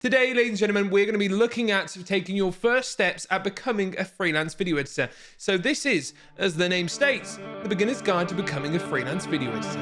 Today, ladies and gentlemen, we're going to be looking at taking your first steps at becoming a freelance video editor. So this is, as the name states, the beginner's guide to becoming a freelance video editor.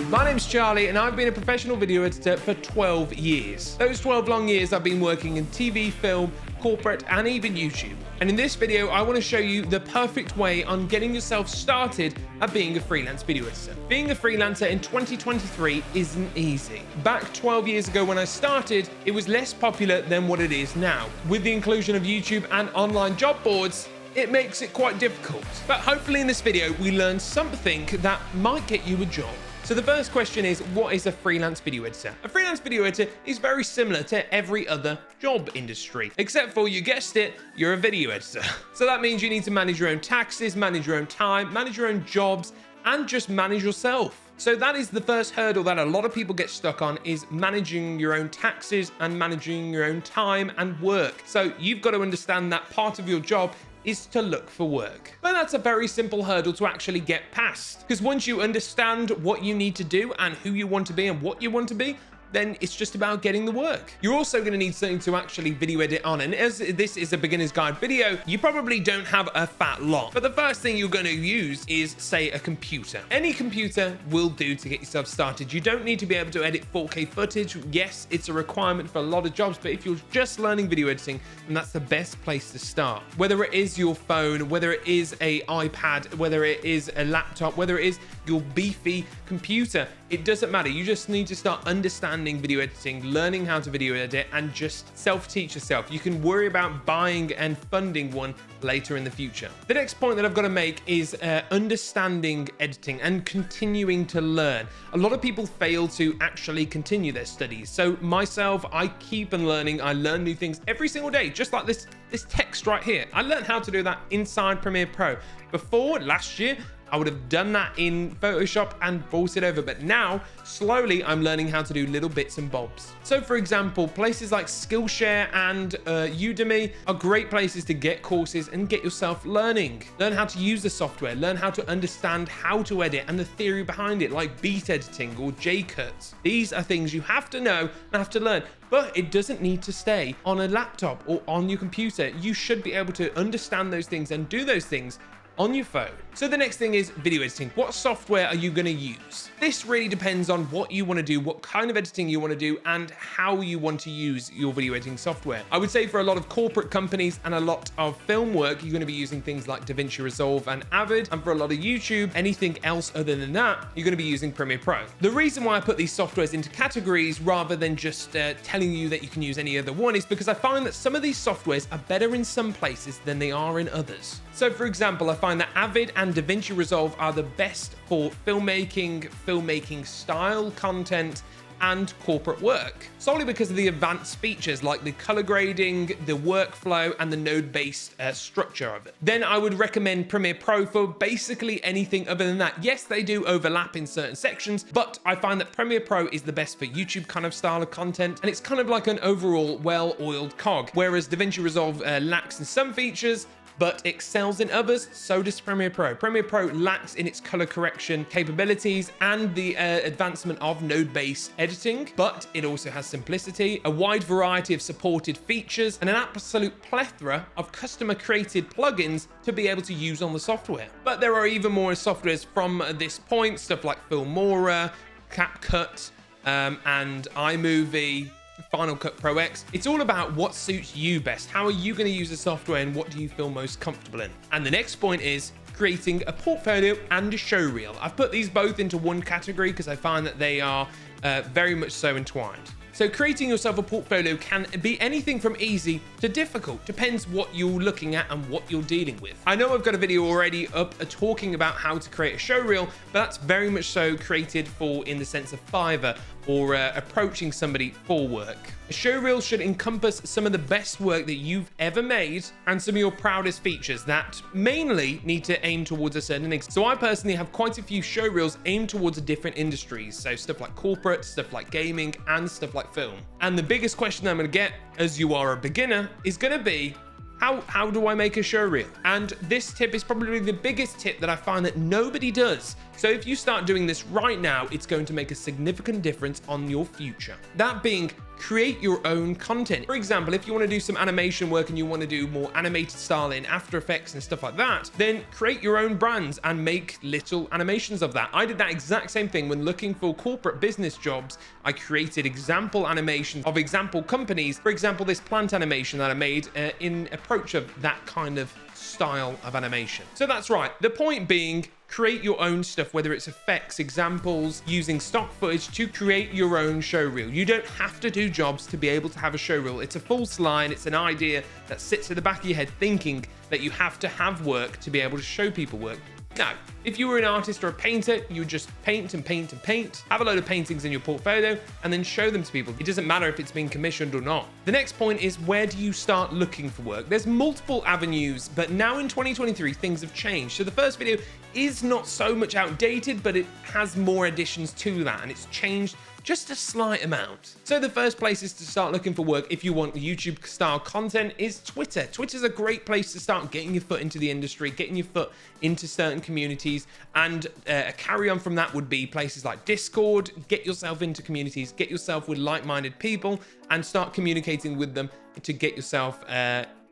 My name's Charlie, and I've been a professional video editor for 12 years. Those 12 long years I've been working in TV, film, corporate, and even YouTube. And in this video, I want to show you the perfect way on getting yourself started at being a freelance video editor. Being a freelancer in 2023 isn't easy. Back 12 years ago when I started, it was less popular than what it is now. With the inclusion of YouTube and online job boards, it makes it quite difficult. But hopefully in this video, we learn something that might get you a job. So the first question is, what is a freelance video editor? A freelance video editor is very similar to every other job industry, except for, you guessed it, you're a video editor. So that means you need to manage your own taxes, manage your own time, manage your own jobs, and just manage yourself. So that is the first hurdle that a lot of people get stuck on, is managing your own taxes and managing your own time and work. So you've got to understand that part of your job is to look for work. But that's a very simple hurdle to actually get past, because once you understand what you need to do and who you want to be and what you want to be, then it's just about getting the work. You're also going to need something to actually video edit on. And as this is a beginner's guide video, you probably don't have a fat lot. But the first thing you're going to use is, say, a computer. Any computer will do to get yourself started. You don't need to be able to edit 4K footage. Yes, it's a requirement for a lot of jobs, but if you're just learning video editing, then that's the best place to start. Whether it is your phone, whether it is an iPad, whether it is a laptop, whether it is your beefy computer, it doesn't matter. You just need to start understanding video editing, learning how to video edit, and just self-teach yourself. You can worry about buying and funding one later in the future. The next point that I've got to make is understanding editing and continuing to learn. A lot of people fail to actually continue their studies. So myself, I keep on learning. I learn new things every single day, just like this text right here. I learned how to do that inside Premiere Pro. Before, last year, I would have done that in Photoshop and brought it over, but now slowly I'm learning how to do little bits and bobs. So for example, places like Skillshare and Udemy are great places to get courses and get yourself learning. Learn how to use the software, learn how to understand how to edit and the theory behind it, like beat editing or J-cuts. These are things you have to know and have to learn. But it doesn't need to stay on a laptop or on your computer. You should be able to understand those things and do those things on your phone. So the next thing is video editing. What software are you going to use? This really depends on what you want to do, what kind of editing you want to do, and how you want to use your video editing software. I would say for a lot of corporate companies and a lot of film work, you're going to be using things like DaVinci Resolve and Avid. And for a lot of YouTube, anything else other than that, you're going to be using Premiere Pro. The reason why I put these softwares into categories rather than just telling you that you can use any other one is because I find that some of these softwares are better in some places than they are in others. So for example, I find that Avid and DaVinci Resolve are the best for filmmaking style content, and corporate work, solely because of the advanced features like the color grading, the workflow, and the node-based structure of it. Then I would recommend Premiere Pro for basically anything other than that. Yes, they do overlap in certain sections, but I find that Premiere Pro is the best for YouTube kind of style of content, and it's kind of like an overall well-oiled cog, whereas DaVinci Resolve lacks in some features, but excels in others. So does Premiere Pro. Premiere Pro lacks in its color correction capabilities and the advancement of node-based editing, but it also has simplicity, a wide variety of supported features, and an absolute plethora of customer-created plugins to be able to use on the software. But there are even more softwares from this point, stuff like Filmora, CapCut, and iMovie, Final Cut Pro X. It's all about what suits you best. How are you going to use the software and what do you feel most comfortable in? And the next point is creating a portfolio and a showreel. I've put these both into one category because I find that they are very much so entwined. So creating yourself a portfolio can be anything from easy to difficult. Depends what you're looking at and what you're dealing with. I know I've got a video already up talking about how to create a showreel, but that's very much so created for in the sense of Fiverr or approaching somebody for work. A showreel should encompass some of the best work that you've ever made and some of your proudest features that mainly need to aim towards a certain thing. So I personally have quite a few showreels aimed towards different industries. So stuff like corporate, stuff like gaming, and stuff like film. And the biggest question I'm gonna get as you are a beginner is gonna be, how do I make a showreel? And this tip is probably the biggest tip that I find that nobody does So if you start doing this right now, it's going to make a significant difference on your future. That being, create your own content. For example, if you want to do some animation work and you want to do more animated style in After Effects and stuff like that, then create your own brands and make little animations of that. I did that exact same thing when looking for corporate business jobs. I created example animations of example companies. For example, this plant animation that I made in approach of that kind of style of animation. So that's right. The point being, create your own stuff, whether it's effects, examples, using stock footage to create your own showreel. You don't have to do jobs to be able to have a showreel. It's a false line. It's an idea that sits at the back of your head thinking that you have to have work to be able to show people work. No, if you were an artist or a painter, you would just paint and paint and paint, have a load of paintings in your portfolio, and then show them to people. It doesn't matter if it's been commissioned or not. The next point is, where do you start looking for work? There's multiple avenues, but now in 2023, things have changed. So the first video is not so much outdated, but it has more additions to that, and it's changed just a slight amount. So the first place is to start looking for work if you want YouTube style content is Twitter. Twitter's a great place to start getting your foot into the industry, getting your foot into certain communities, and a carry on from that would be places like Discord. Get yourself into communities, get yourself with like-minded people, and start communicating with them to get yourself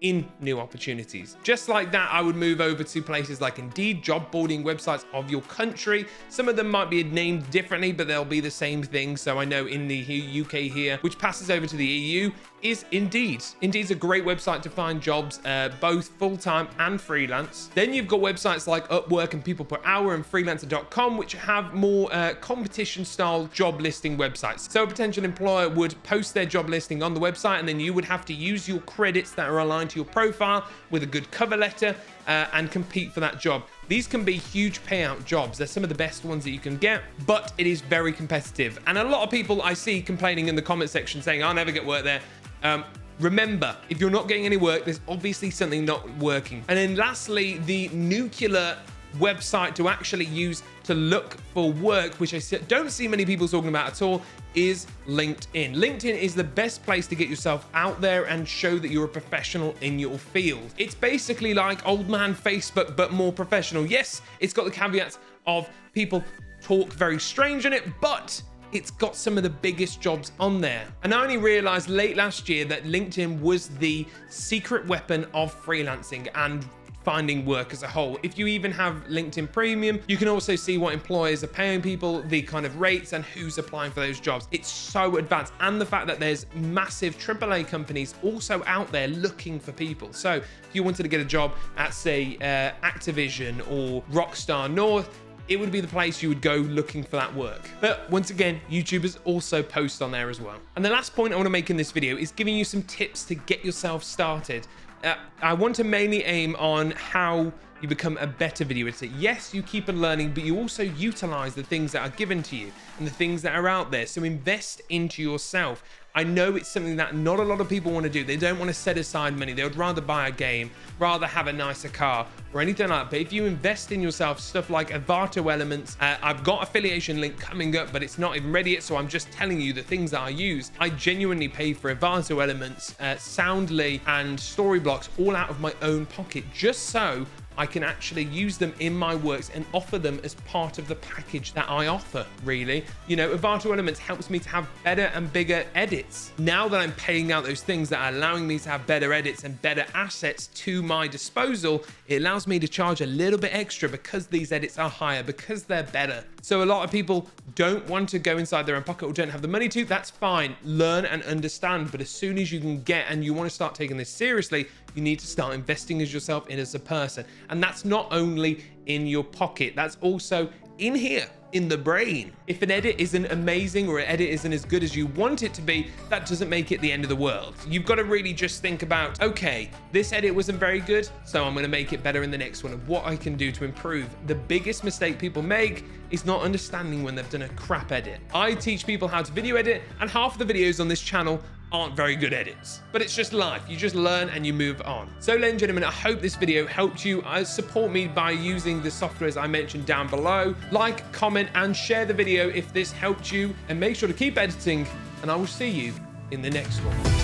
in new opportunities. Just like that, I would move over to places like Indeed, job boarding websites of your country. Some of them might be named differently, but they'll be the same thing. So I know in the UK here, which passes over to the EU, is Indeed. Indeed's a great website to find jobs, both full-time and freelance. Then you've got websites like Upwork and People Per Hour and Freelancer.com, which have more competition-style job listing websites. So a potential employer would post their job listing on the website, and then you would have to use your credits that are aligned to your profile with a good cover letter and compete for that job. These can be huge payout jobs. They're some of the best ones that you can get, but it is very competitive. And a lot of people I see complaining in the comment section saying, I'll never get work there. Remember, if you're not getting any work, there's obviously something not working. And then lastly, the nuclear website to actually use to look for work, which I don't see many people talking about at all, is LinkedIn. LinkedIn is the best place to get yourself out there and show that you're a professional in your field. It's basically like old man Facebook, but more professional. Yes, it's got the caveats of people talk very strange in it, but it's got some of the biggest jobs on there. And I only realized late last year that LinkedIn was the secret weapon of freelancing and finding work as a whole. If you even have LinkedIn Premium, you can also see what employers are paying people, the kind of rates, and who's applying for those jobs. It's so advanced. And the fact that there's massive AAA companies also out there looking for people. So if you wanted to get a job at, say, Activision or Rockstar North, it would be the place you would go looking for that work. But once again, YouTubers also post on there as well. And the last point I want to make in this video is giving you some tips to get yourself started. I want to mainly aim on how you become a better video editor. Yes, you keep on learning, but you also utilize the things that are given to you and the things that are out there. So invest into yourself. I know it's something that not a lot of people want to do. They don't want to set aside money. They would rather buy a game, rather have a nicer car or anything like that. But if you invest in yourself, stuff like Avato Elements, I've got affiliation link coming up, but it's not even ready yet. So I'm just telling you the things that I use. I genuinely pay for Avato Elements, Soundly, and Storyblocks all out of my own pocket, just so I can actually use them in my works and offer them as part of the package that I offer, really. You know, Avato Elements helps me to have better and bigger edits. Now that I'm paying out those things that are allowing me to have better edits and better assets to my disposal, it allows me to charge a little bit extra because these edits are higher, because they're better. So a lot of people don't want to go inside their own pocket or don't have the money to. That's fine. Learn and understand. But as soon as you can get and you want to start taking this seriously, you need to start investing as yourself in as a person. And that's not only in your pocket, that's also in here, in the brain. If an edit isn't amazing or an edit isn't as good as you want it to be, that doesn't make it the end of the world. You've got to really just think about, okay, this edit wasn't very good, so I'm going to make it better in the next one, and what I can do to improve. The biggest mistake people make is not understanding when they've done a crap edit. I teach people how to video edit, and half of the videos on this channel aren't very good edits, but it's just life. You just learn and you move on. So ladies and gentlemen, I hope this video helped you. Support me by using the softwares I mentioned down below. Like, comment, and share the video if this helped you, and make sure to keep editing, and I will see you in the next one.